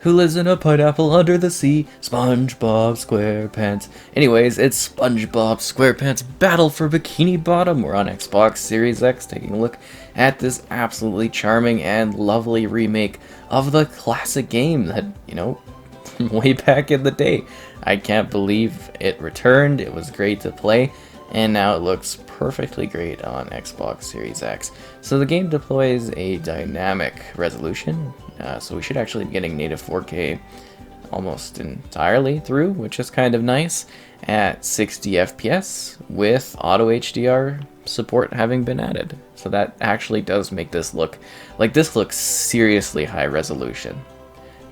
Who lives in a pineapple under the sea? SpongeBob SquarePants. Anyways, it's SpongeBob SquarePants Battle for Bikini Bottom. We're on Xbox Series X taking a look at this absolutely charming and lovely remake of the classic game that, way back in the day. I can't believe it returned. It was great to play, and now it looks perfectly great on Xbox Series X. So the game deploys a dynamic resolution, so we should actually be getting native 4K almost entirely through, which is kind of nice, at 60 FPS with auto HDR support having been added. So that actually does make this look like this looks seriously high resolution.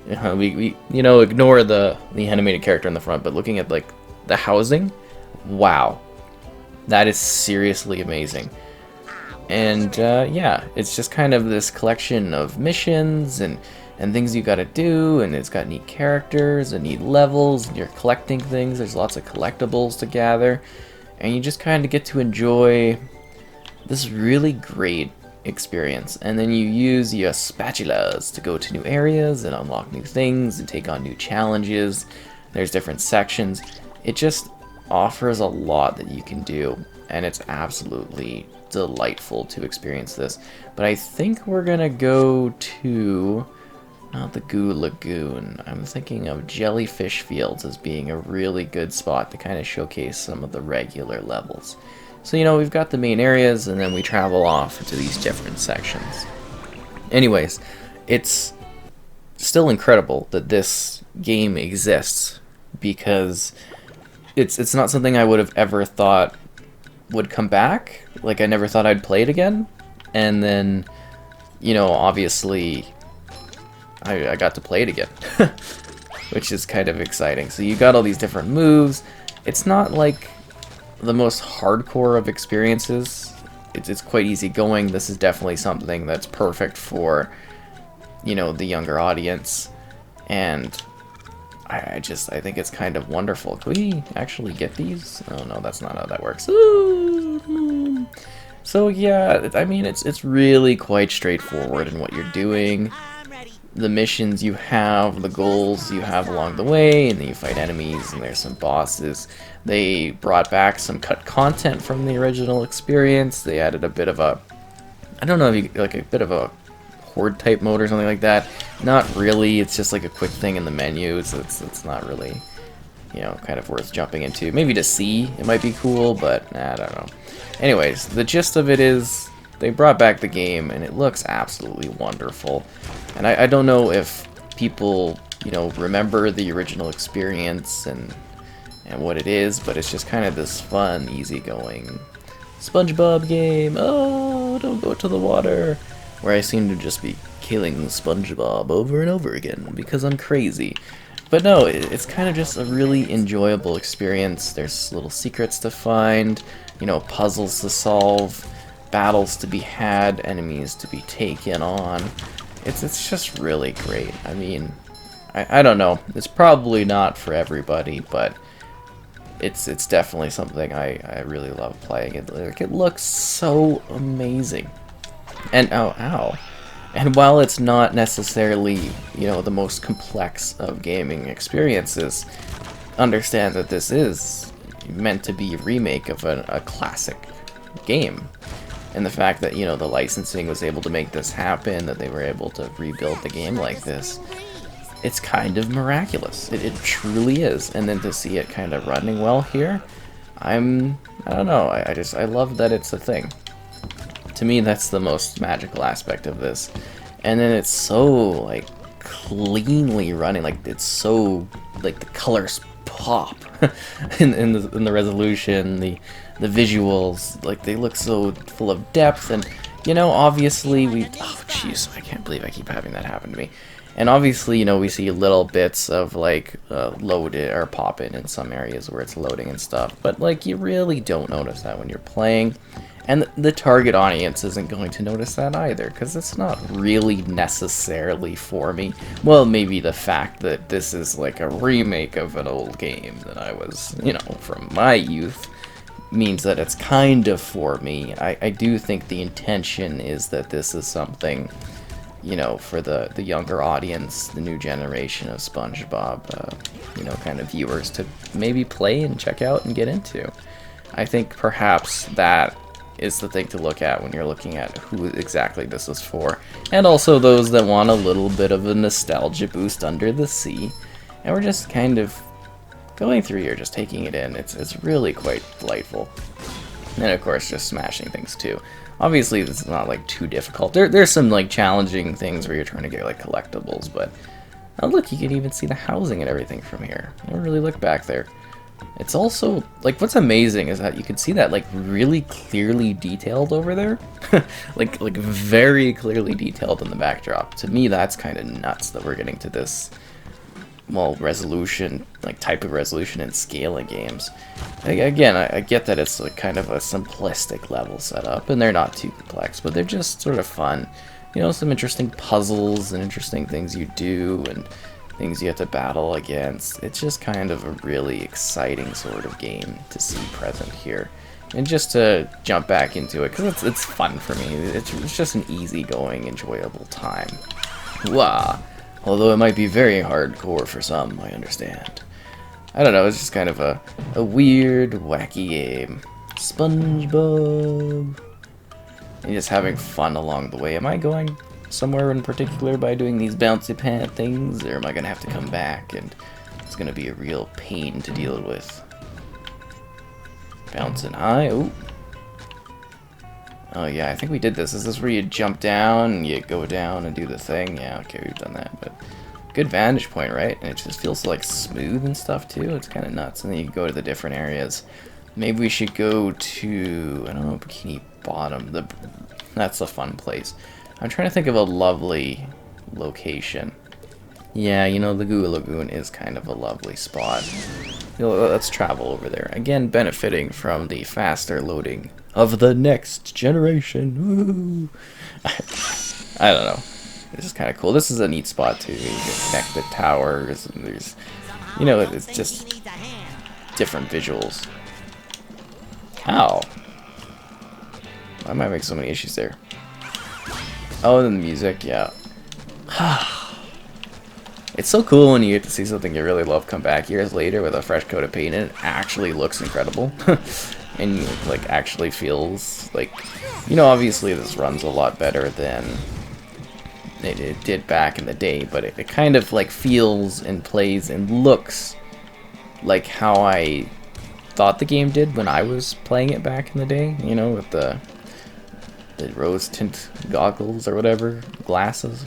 We ignore the animated character in the front, but looking at like the housing, wow, that is seriously amazing. And yeah, it's just kind of this collection of missions and things you gotta do, and it's got neat characters and neat levels, and you're collecting things. There's lots of collectibles to gather, and you just kind of get to enjoy this really great experience. And then you use your spatulas to go to new areas and unlock new things and take on new challenges. There's different sections. It just offers a lot that you can do, and it's absolutely delightful to experience this. But I think we're gonna go to not the Goo Lagoon. I'm thinking of Jellyfish Fields as being a really good spot to kind of showcase some of the regular levels. So we've got the main areas, and then we travel off into these different sections. Anyways, it's still incredible that this game exists, because it's not something I would have ever thought would come back. Like, I never thought I'd play it again, and then obviously I got to play it again, which is kind of exciting. So you got all these different moves. It's not like the most hardcore of experiences. It's quite easy going. This is definitely something that's perfect for the younger audience, and I think it's kind of wonderful. Can we actually get these? Oh no, that's not how that works. Ooh. So yeah, I mean, it's really quite straightforward in what you're doing. The missions you have, the goals you have along the way, and then you fight enemies, and there's some bosses. They brought back some cut content from the original experience. They added a bit of a, I don't know if you like a bit of a horde type mode or something like that. Not really. It's just like a quick thing in the menu, so it's not really kind of worth jumping into. Maybe to see, it might be cool, but I don't know. Anyways, the gist of it is they brought back the game, and it looks absolutely wonderful. And I don't know if people remember the original experience and what it is, but it's just kind of this fun, easygoing SpongeBob game. Oh, don't go to the water, where I seem to just be killing SpongeBob over and over again because I'm crazy. But no, it's kind of just a really enjoyable experience. There's little secrets to find, puzzles to solve, battles to be had, enemies to be taken on. It's just really great. I mean, I don't know. It's probably not for everybody, but it's definitely something I really love playing. It looks so amazing. And ow. And while it's not necessarily, the most complex of gaming experiences, understand that this is meant to be a remake of a classic game. And the fact that, the licensing was able to make this happen, that they were able to rebuild the game like this, it's kind of miraculous. It truly is. And then to see it kind of running well here, I don't know, I love that it's a thing. To me, that's the most magical aspect of this. And then it's so, like, cleanly running, like, it's so, like, the colors pop in the resolution, the visuals, like, they look so full of depth. And obviously oh jeez, I can't believe I keep having that happen to me. And obviously we see little bits of like load it or pop in some areas where it's loading and stuff, but like you really don't notice that when you're playing, and the target audience isn't going to notice that either, because it's not really necessarily for me. Well, maybe the fact that this is like a remake of an old game that I was from my youth means that it's kind of for me. I do think the intention is that this is something you know, for the younger audience, the new generation of SpongeBob, you know, kind of viewers to maybe play and check out and get into. I think perhaps that is the thing to look at when you're looking at who exactly this is for. And also those that want a little bit of a nostalgia boost under the sea. And we're just kind of going through here, just taking it in. It's really quite delightful. And of course, just smashing things too. Obviously, this is not like too difficult. There's some like challenging things where you're trying to get like collectibles, but oh look, you can even see the housing and everything from here. Don't really look back there. It's also like what's amazing is that you can see that like really clearly detailed over there, like very clearly detailed in the backdrop. To me, that's kind of nuts that we're getting to this. Well, resolution, like type of resolution and scale in games. Again, I get that it's like kind of a simplistic level setup, and they're not too complex, but they're just sort of fun. You know, some interesting puzzles and interesting things you do, and things you have to battle against. It's just kind of a really exciting sort of game to see present here. And just to jump back into it, because it's fun for me. It's just an easygoing, enjoyable time. Wow. Although it might be very hardcore for some, I understand. I don't know, it's just kind of a weird, wacky game. SpongeBob. And just having fun along the way. Am I going somewhere in particular by doing these bouncy pant things? Or am I going to have to come back and it's going to be a real pain to deal with? Bouncing high. Ooh. Oh yeah, I think we did this. Is this where you jump down and you go down and do the thing? Yeah, okay, we've done that. But good vantage point, right? And it just feels like smooth and stuff too. It's kind of nuts. And then you can go to the different areas. Maybe we should go to, I don't know, Bikini Bottom. That's a fun place. I'm trying to think of a lovely location. Yeah, you know, the Goo Lagoon is kind of a lovely spot. You know, let's travel over there. Again, benefiting from the faster loading of the next generation. Woo! I don't know. This is kind of cool. This is a neat spot too. You can connect the towers, and there's, you know, it's just different visuals. Ow. Why am I having so many issues there? Oh, and the music, yeah. It's so cool when you get to see something you really love come back years later with a fresh coat of paint and it actually looks incredible. And like actually feels like, you know, obviously this runs a lot better than it did back in the day, but it kind of like feels and plays and looks like how I thought the game did when I was playing it back in the day, you know, with the rose tint goggles or whatever, glasses.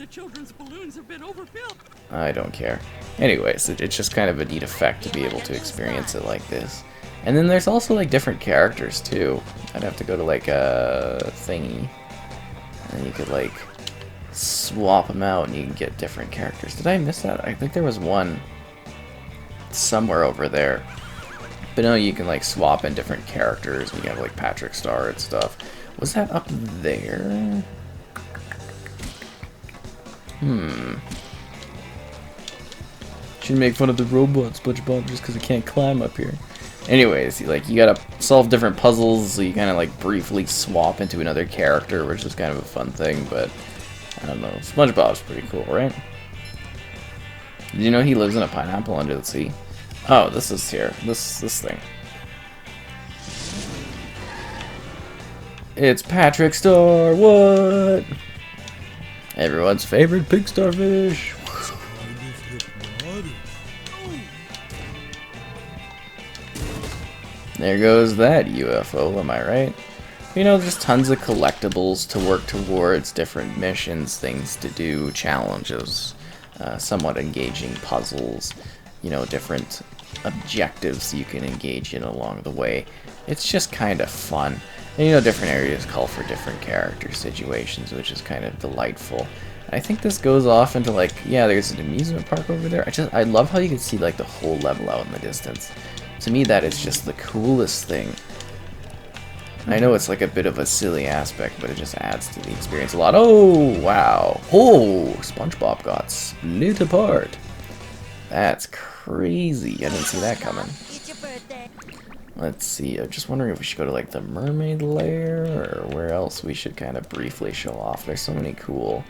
Children's balloons have been overfilled. I don't care. Anyways, it's just kind of a neat effect to be able to experience it like this. And then there's also like different characters too. I'd have to go to like a thingy, and you could like swap them out and you can get different characters. Did I miss that? I think there was one somewhere over there. But no, you can like swap in different characters. You can have like Patrick Star and stuff. Was that up there? Should make fun of the robot SpongeBob just because he can't climb up here. Anyways, you gotta solve different puzzles, so you kind of like briefly swap into another character, which is kind of a fun thing, but I don't know. SpongeBob's pretty cool, right? Did you know he lives in a pineapple under the sea? Oh, this is here. This thing. It's Patrick Star, what? Everyone's favorite pig starfish. There goes that UFO, am I right? You know, there's tons of collectibles to work towards, different missions, things to do, challenges, somewhat engaging puzzles, you know, different objectives you can engage in along the way. It's just kind of fun. And, you know, different areas call for different character situations, which is kind of delightful. I think this goes off into like, yeah, there's an amusement park over there. I love how you can see like the whole level out in the distance. To me, that is just the coolest thing. I know it's like a bit of a silly aspect, but it just adds to the experience a lot. Oh, wow. Oh, SpongeBob got split apart. That's crazy. I didn't see that coming. Let's see, I'm just wondering if we should go to like the mermaid lair or where else we should kind of briefly show off. There's so many cool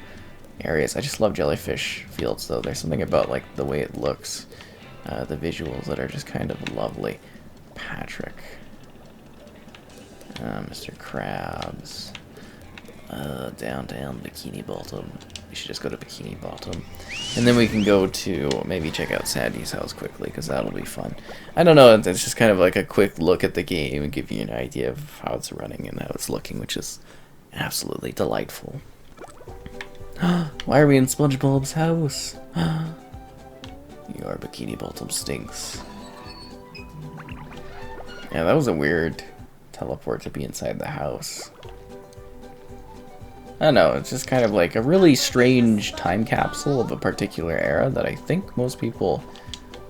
areas. I just love jellyfish fields though. There's something about like the way it looks, the visuals that are just kind of lovely. Patrick. Mr. Krabs. Downtown Bikini Bottom. We should just go to Bikini Bottom. And then we can go to maybe check out Sandy's house quickly, because that'll be fun. I don't know, it's just kind of like a quick look at the game and give you an idea of how it's running and how it's looking, which is absolutely delightful. Why are we in SpongeBob's house? Your Bikini Bottom stinks. Yeah, that was a weird teleport to be inside the house. I don't know, it's just kind of like a really strange time capsule of a particular era that I think most people,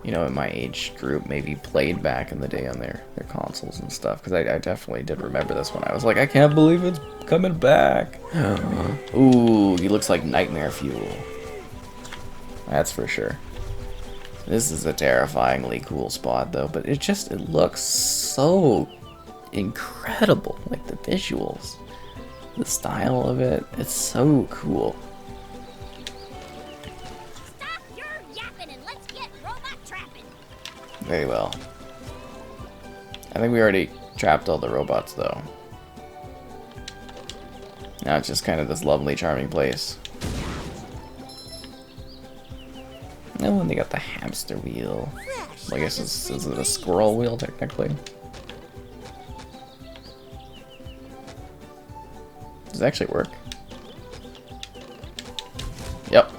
you know, in my age group maybe played back in the day on their consoles and stuff. Because I definitely did remember this one. I was like, I can't believe it's coming back. Ooh, he looks like nightmare fuel. That's for sure. This is a terrifyingly cool spot though, but it looks so incredible, like the visuals. The style of it, it's so cool. Stop your yapping and let's get robot trapping. Very well. I think we already trapped all the robots though. Now it's just kind of this lovely, charming place. Oh, and they got the hamster wheel. Well, I guess is it a squirrel wheel technically? Does it actually work? Yep.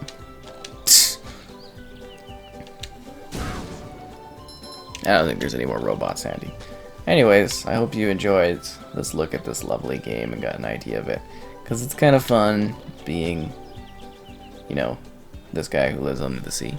I don't think there's any more robots handy. Anyways, I hope you enjoyed this look at this lovely game and got an idea of it. Because it's kind of fun being, you know, this guy who lives under the sea.